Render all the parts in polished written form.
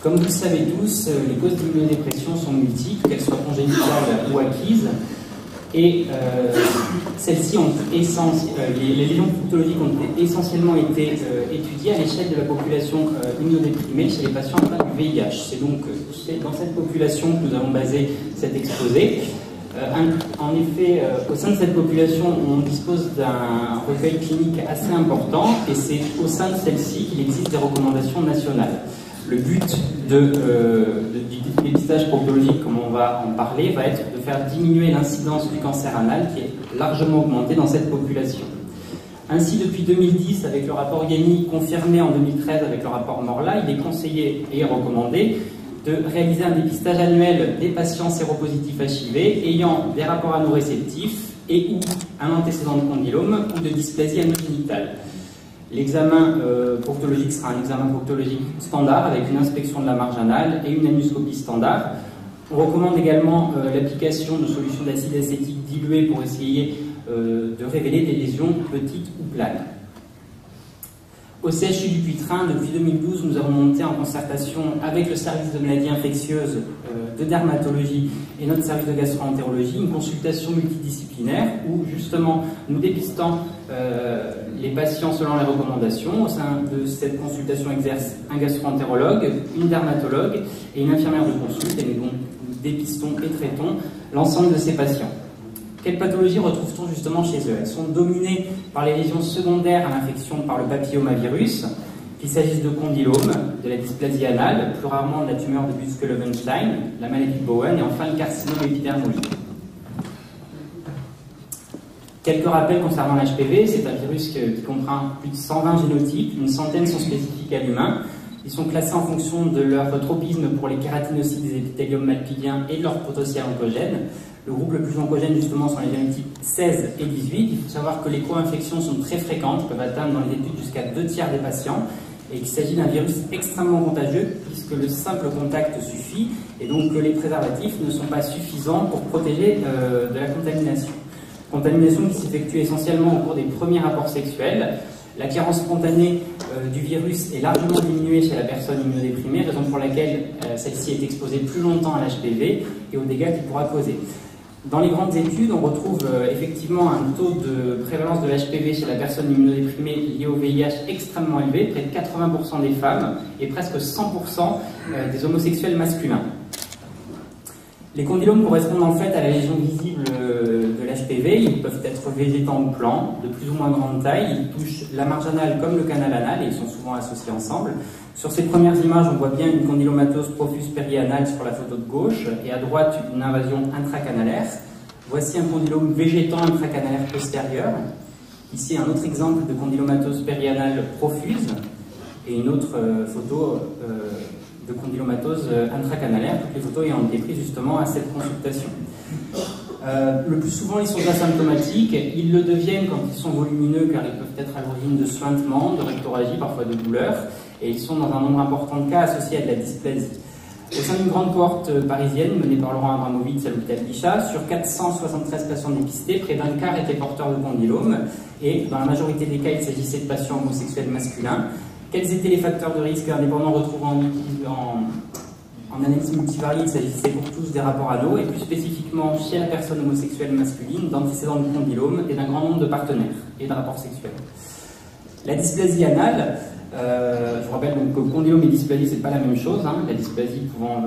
Comme vous le savez tous, les causes d'immunodépression sont multiples, qu'elles soient congénitales ou acquises. Et celles-ci ont les lésions proctologiques ont essentiellement été étudiées à l'échelle de la population immunodéprimée chez les patients atteints du VIH. C'est donc dans cette population que nous avons basé cet exposé. En effet, au sein de cette population, on dispose d'un recueil clinique assez important et c'est au sein de celle-ci qu'il existe des recommandations nationales. Le but du dépistage proctologique, comme on va en parler, va être de faire diminuer l'incidence du cancer anal qui est largement augmentée dans cette population. Ainsi, depuis 2010, avec le rapport Gagny confirmé en 2013 avec le rapport Morla, il est conseillé et recommandé de réaliser un dépistage annuel des patients séropositifs HIV ayant des rapports anoréceptifs et ou un antécédent de condylome ou de dysplasie anogénitale. L'examen proctologique sera un examen proctologique standard avec une inspection de la marge anale et une anoscopie standard. On recommande également l'application de solutions d'acide acétique dilué pour essayer de révéler des lésions petites ou planes. Au CHU du Puy-Train, depuis 2012, nous avons monté en concertation avec le service de maladies infectieuses, de dermatologie et notre service de gastro-entérologie une consultation multidisciplinaire où justement nous dépistons les patients selon les recommandations. Au sein de cette consultation exerce un gastro-entérologue, une dermatologue et une infirmière de consulte et nous dépistons et traitons l'ensemble de ces patients. Quelles pathologies retrouve-t-on justement chez eux? Elles sont dominées par les lésions secondaires à l'infection par le papillomavirus, qu'il s'agisse de condylome, de la dysplasie anale, plus rarement de la tumeur de Buske-Loewenstein, la maladie de Bowen et enfin le carcinome épidermoïde. Quelques rappels concernant l'HPV, c'est un virus qui comprend plus de 120 génotypes, une centaine sont spécifiques à l'humain. Ils sont classés en fonction de leur tropisme pour les kératinocytes des épithéliums malpighiens et de leur potentiel oncogène. Le groupe le plus oncogène justement sont les génotypes 16 et 18. Il faut savoir que les co-infections sont très fréquentes, peuvent atteindre dans les études jusqu'à 2/3 des patients et qu'il s'agit d'un virus extrêmement contagieux puisque le simple contact suffit et donc que les préservatifs ne sont pas suffisants pour protéger de la contamination. Contamination qui s'effectue essentiellement au cours des premiers rapports sexuels. L'acquérance spontanée du virus est largement diminuée chez la personne immunodéprimée, raison pour laquelle celle-ci est exposée plus longtemps à l'HPV et aux dégâts qu'il pourra causer. Dans les grandes études, on retrouve effectivement un taux de prévalence de l'HPV chez la personne immunodéprimée liée au VIH extrêmement élevé, près de 80% des femmes et presque 100% des homosexuels masculins. Les condylomes correspondent en fait à la lésion visible de l'HPV. Ils peuvent être végétants ou plans, de plus ou moins grande taille. Ils touchent la marge anale comme le canal anal et ils sont souvent associés ensemble. Sur ces premières images, on voit bien une condylomatose profuse périanale sur la photo de gauche et à droite une invasion intracanalaire. Voici un condylome végétant intracanalaire postérieur. Ici un autre exemple de condylomatose périanale profuse et une autre photo de condylomatose intracanalaire, toutes les photos ayant été prises justement à cette consultation. Le plus souvent, ils sont asymptomatiques. Ils le deviennent quand ils sont volumineux, car ils peuvent être à l'origine de suintements, de rectorragie, parfois de douleurs, et ils sont dans un nombre important de cas associés à de la dysplasie. Au sein d'une grande cohorte parisienne menée par Laurent Abramovitz à l'hôpital Bichat, sur 473 patients dépistés, près d'un quart étaient porteurs de condylome, et dans la majorité des cas, il s'agissait de patients homosexuels masculins. Quels étaient les facteurs de risque indépendants retrouvés en analyse multivariée? Il s'agissait pour tous des rapports anaux et plus spécifiquement chez la personne homosexuelle masculine d'antécédents de condylome et d'un grand nombre de partenaires et de rapports sexuels. La dysplasie anale, je vous rappelle donc que condylome et dysplasie c'est pas la même chose, hein, la dysplasie pouvant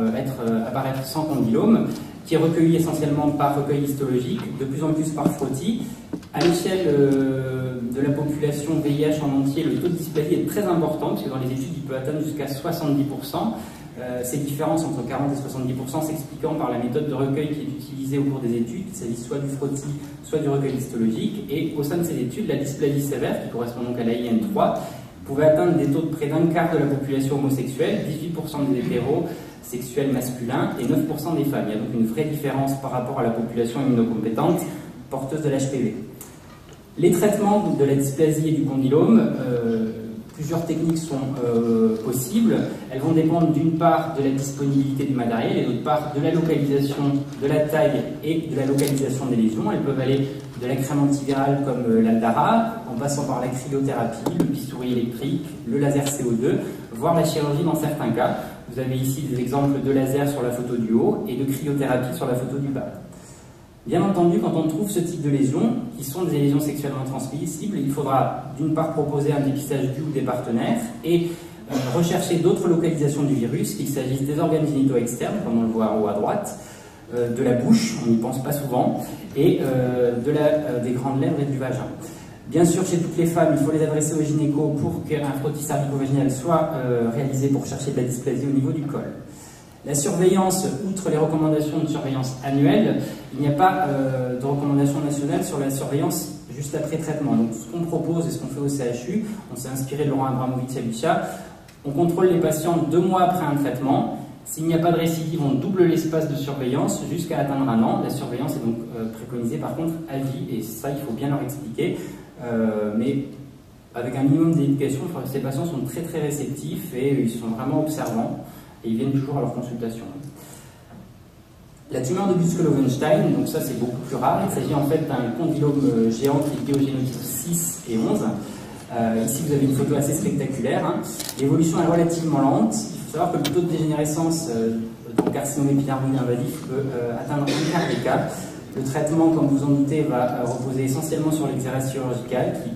apparaître sans condylome, qui est recueillie essentiellement par recueil histologique, de plus en plus par frottis. À l'échelle de la population VIH en entier, le taux de dysplasie est très important, puisque dans les études, il peut atteindre jusqu'à 70%. Ces différences entre 40 et 70% s'expliquant par la méthode de recueil qui est utilisée au cours des études, qu'il s'agit soit du frottis, soit du recueil histologique. Et au sein de ces études, la dysplasie sévère, qui correspond donc à la IN3, pouvait atteindre des taux de près d'un quart de la population homosexuelle, 18% des hétérosexuels masculins et 9% des femmes. Il y a donc une vraie différence par rapport à la population immunocompétente porteuse de l'HPV. Les traitements de la dysplasie et du condylome, plusieurs techniques sont possibles. Elles vont dépendre d'une part de la disponibilité du matériel et d'autre part de la localisation de la taille et de la localisation des lésions. Elles peuvent aller de la crème antivirale comme l'Aldara, en passant par la cryothérapie, le bistouri électrique, le laser CO2, voire la chirurgie dans certains cas. Vous avez ici des exemples de laser sur la photo du haut et de cryothérapie sur la photo du bas. Bien entendu, quand on trouve ce type de lésions, qui sont des lésions sexuellement transmissibles, il faudra d'une part proposer un dépistage du ou des partenaires et rechercher d'autres localisations du virus, qu'il s'agisse des organes génitaux externes, comme on le voit en haut à droite, de la bouche, on n'y pense pas souvent, et des grandes lèvres et du vagin. Bien sûr, chez toutes les femmes, il faut les adresser au gynéco pour qu'un frottis cervico-vaginal soit réalisé pour chercher de la dysplasie au niveau du col. La surveillance, outre les recommandations de surveillance annuelle, il n'y a pas de recommandation nationale sur la surveillance juste après traitement. Donc ce qu'on propose et ce qu'on fait au CHU, on s'est inspiré de Laurent Abramovitch-Abisha, on contrôle les patients 2 mois après un traitement. S'il n'y a pas de récidive, on double l'espace de surveillance jusqu'à atteindre 1 an. La surveillance est donc préconisée par contre à vie, et ça il faut bien leur expliquer. Mais avec un minimum d'éducation, ces patients sont très très réceptifs et ils sont vraiment observants et ils viennent toujours à leur consultation. La tumeur de Buskell-Ovenstein, donc ça c'est beaucoup plus rare, il s'agit en fait d'un condylome géant qui est lié au génotype 6 et 11. Ici vous avez une photo assez spectaculaire. Hein. L'évolution est relativement lente. Il faut savoir que le taux de dégénérescence dans le carcinome épidermoïde invasif peut atteindre 1 quart des cas. Le traitement, comme vous en doutez, va reposer essentiellement sur l'exérèse chirurgicale, qui,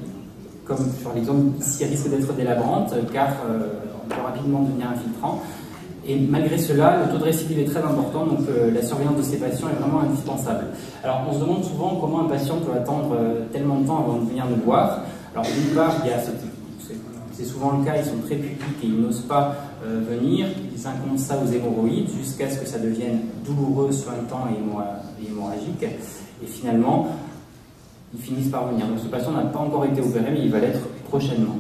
comme sur l'exemple ici, risque d'être délabrante, car on peut rapidement devenir infiltrant. Et malgré cela, le taux de récidive est très important, donc la surveillance de ces patients est vraiment indispensable. Alors, on se demande souvent comment un patient peut attendre tellement de temps avant de venir nous voir. Alors, d'une part, il y a c'est souvent le cas, ils sont très pudiques et ils n'osent pas venir. Ils incomptent ça aux hémorroïdes jusqu'à ce que ça devienne douloureux, sointant et hémorragique. Et finalement, ils finissent par venir. Donc, ce patient n'a pas encore été opéré, mais il va l'être prochainement.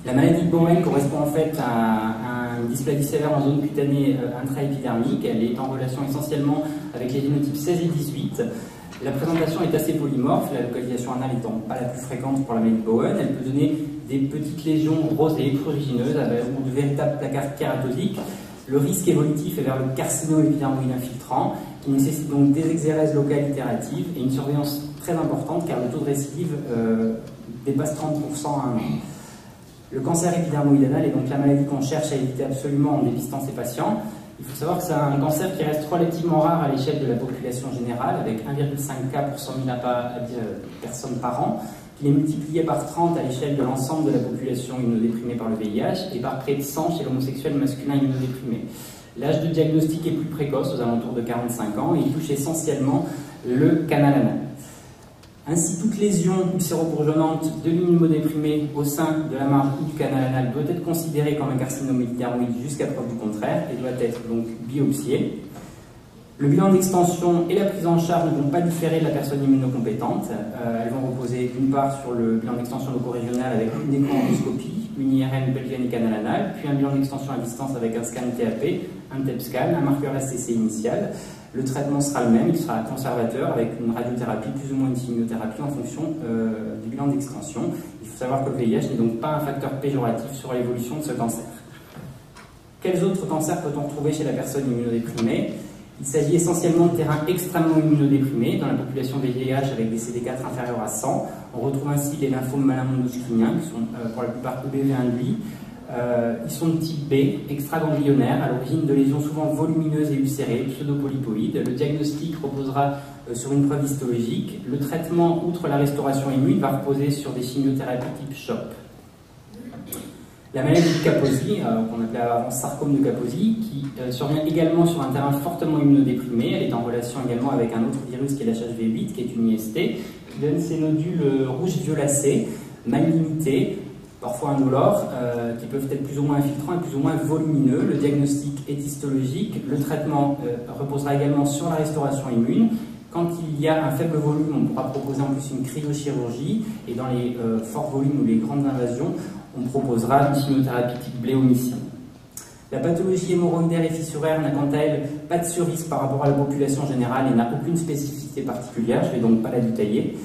La maladie de Bowen correspond en fait à une dysplasie sévère en zone cutanée intraépidermique. Elle est en relation essentiellement avec les génotypes 16 et 18. La présentation est assez polymorphe, la localisation anale étant pas la plus fréquente pour la maladie de Bowen. Elle peut donner des petites lésions rosées, prurigineuses, ou de véritables placards kératosiques. Le risque évolutif est vers le carcinome épidermoïde infiltrant, qui nécessite donc des exérèses locales itératives et une surveillance très importante, car le taux de récidive dépasse 30% à 1 an. Le cancer épidermoïde est donc la maladie qu'on cherche à éviter absolument en dépistant ces patients. Il faut savoir que c'est un cancer qui reste relativement rare à l'échelle de la population générale, avec 1,5 cas pour 100 000 personnes par an. Il est multiplié par 30 à l'échelle de l'ensemble de la population immunodéprimée par le VIH et par près de 100 chez l'homosexuel masculin immunodéprimé. L'âge de diagnostic est plus précoce, aux alentours de 45 ans, et il touche essentiellement le canal anal. Ainsi, toute lésion ulcéro-bourgeonnante de l'immunodéprimé au sein de la marge ou du canal anal doit être considérée comme un carcinome épidermoïde jusqu'à preuve du contraire et doit être donc biopsiée. Le bilan d'extension et la prise en charge ne vont pas différer de la personne immunocompétente. Elles vont reposer d'une part sur le bilan d'extension loco-régional avec une écho-endoscopie, une IRM pelvienne et canal anal, puis un bilan d'extension à distance avec un scan TAP, un TEP scan, un marqueur STC initial. Le traitement sera le même, il sera conservateur avec une radiothérapie, plus ou moins une chimiothérapie en fonction du bilan d'extension. Il faut savoir que le VIH n'est donc pas un facteur péjoratif sur l'évolution de ce cancer. Quels autres cancers peut-on retrouver chez la personne immunodéprimée? Il s'agit essentiellement de terrains extrêmement immunodéprimés dans la population VIH avec des CD4 inférieurs à 100. On retrouve ainsi les lymphomes malins monoscliniens qui sont pour la plupart EBV induits. Ils sont de type B, extraganglionnaires, à l'origine de lésions souvent volumineuses et ulcérées, pseudopolypoïdes. Le diagnostic reposera sur une preuve histologique. Le traitement, outre la restauration immune, va reposer sur des chimiothérapies type CHOP. La maladie de Kaposi, qu'on appelait avant sarcome de Kaposi, qui survient également sur un terrain fortement immunodéprimé. Elle est en relation également avec un autre virus qui est l'HHV8, qui est une IST, qui donne ces nodules rouges-violacés, mal limités, parfois indolores, qui peuvent être plus ou moins infiltrants et plus ou moins volumineux. Le diagnostic est histologique. Le traitement reposera également sur la restauration immune. Quand il y a un faible volume, on pourra proposer en plus une cryochirurgie. Et dans les forts volumes ou les grandes invasions, on proposera une chimiothérapie type bléomycine. La pathologie hémorroïdaire et fissuraire n'a quant à elle pas de surrisque par rapport à la population générale et n'a aucune spécificité particulière. Je ne vais donc pas la détailler.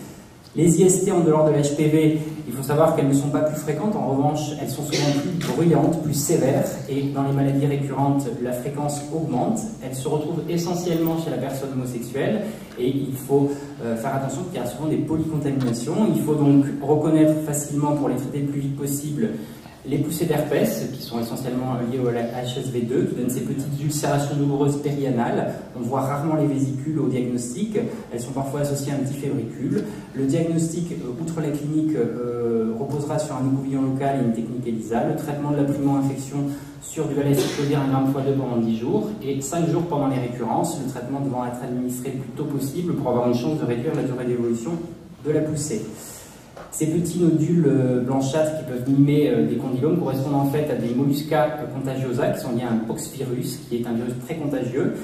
Les IST en dehors de l'HPV, il faut savoir qu'elles ne sont pas plus fréquentes, en revanche, elles sont souvent plus bruyantes, plus sévères, et dans les maladies récurrentes, la fréquence augmente. Elles se retrouvent essentiellement chez la personne homosexuelle, et il faut faire attention qu'il y a souvent des polycontaminations. Il faut donc reconnaître facilement, pour les traiter le plus vite possible, Les poussées d'herpès, qui sont essentiellement liées au HSV2, qui donnent ces petites ulcérations douloureuses périanales. On voit rarement les vésicules au diagnostic, elles sont parfois associées à un petit fébricule. Le diagnostic, outre la clinique, reposera sur un écouvillon local et une technique ELISA. Le traitement de la primo-infection sur du valacyclovir 1 g x 2 pendant 10 jours et 5 jours pendant les récurrences, le traitement devant être administré le plus tôt possible pour avoir une chance de réduire la durée d'évolution de la poussée. Ces petits nodules blanchâtres qui peuvent mimer des condylomes correspondent en fait à des mollusca contagiosa qui sont liés à un poxvirus, qui est un virus très contagieux.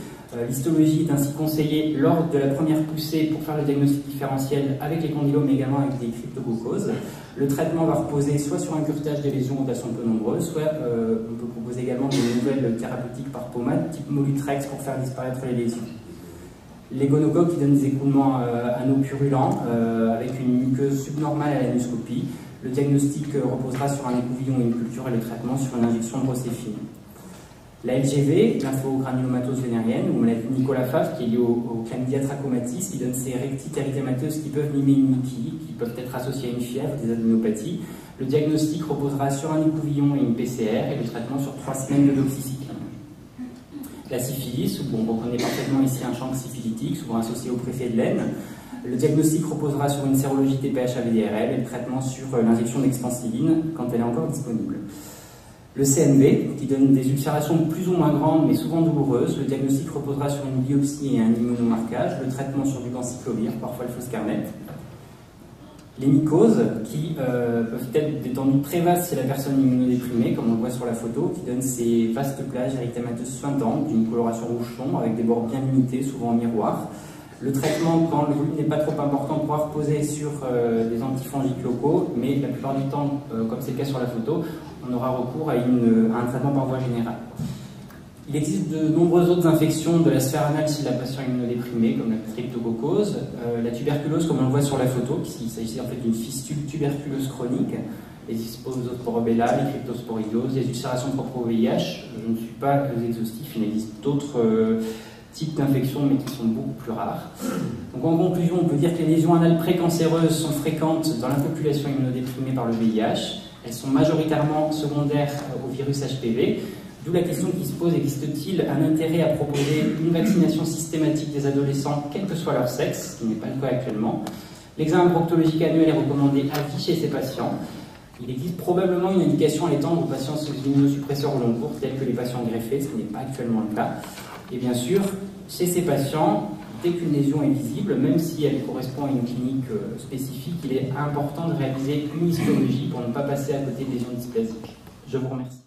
L'histologie est ainsi conseillée lors de la première poussée pour faire le diagnostic différentiel avec les condylomes, mais également avec des cryptococoses. Le traitement va reposer soit sur un curetage des lésions dont elles sont peu nombreuses, soit on peut proposer également des nouvelles thérapeutiques par pommade, type Molutrex, pour faire disparaître les lésions. Les gonocoques qui donnent des écoulements anneaux purulents avec une muqueuse subnormale à l'anoscopie. Le diagnostic reposera sur un écouvillon et une culture et le traitement sur une injection de procéphine. La LGV, lymphogranulomatose vénérienne, ou maladie de Nicolas Favre, qui est liée au chlamydia trachomatis, qui donne ces rectites érythémateuses qui peuvent mimer une Niki, qui peuvent être associées à une fièvre, des adénopathies. Le diagnostic reposera sur un écouvillon et une PCR, et le traitement sur 3 semaines de doxycycline. La syphilis, où on reconnaît parfaitement ici un chancre syphilitique, souvent associé au préfet de laine. Le diagnostic reposera sur une sérologie TPH-AVDRL et le traitement sur l'injection d'expansiline quand elle est encore disponible. Le CNV, qui donne des ulcérations plus ou moins grandes mais souvent douloureuses. Le diagnostic reposera sur une biopsie et un immunomarquage. Le traitement sur du ganciclovir, parfois le Foscarnet. Les mycoses, qui peuvent être d'étendue très vaste chez la personne immunodéprimée, comme on le voit sur la photo, qui donnent ces vastes plages érythémateuses suintantes d'une coloration rouge sombre avec des bords bien limités, souvent en miroir. Le traitement, quand le volume n'est pas trop important, pourra reposer sur des antifongiques locaux, mais la plupart du temps, comme c'est le cas sur la photo, on aura recours à un traitement par voie générale. Il existe de nombreuses autres infections de la sphère anale chez la patiente immunodéprimée, comme la cryptococose, la tuberculose, comme on le voit sur la photo, il s'agit en fait d'une fistule tuberculeuse chronique, les Sposoporobellae, les cryptosporidioses, les ulcérations propres au VIH. Je ne suis pas exhaustif, il existe d'autres types d'infections, mais qui sont beaucoup plus rares. Donc en conclusion, on peut dire que les lésions anales précancéreuses sont fréquentes dans la population immunodéprimée par le VIH. Elles sont majoritairement secondaires au virus HPV. D'où la question qui se pose, existe-t-il un intérêt à proposer une vaccination systématique des adolescents, quel que soit leur sexe, ce qui n'est pas le cas actuellement. L'examen proctologique annuel est recommandé à vie chez ces patients. Il existe probablement une indication à l'étendre aux patients sous immunosuppresseurs au long cours, tels que les patients greffés, ce qui n'est pas actuellement le cas. Et bien sûr, chez ces patients, dès qu'une lésion est visible, même si elle correspond à une clinique spécifique, il est important de réaliser une histologie pour ne pas passer à côté de lésions dysplasiques. Je vous remercie.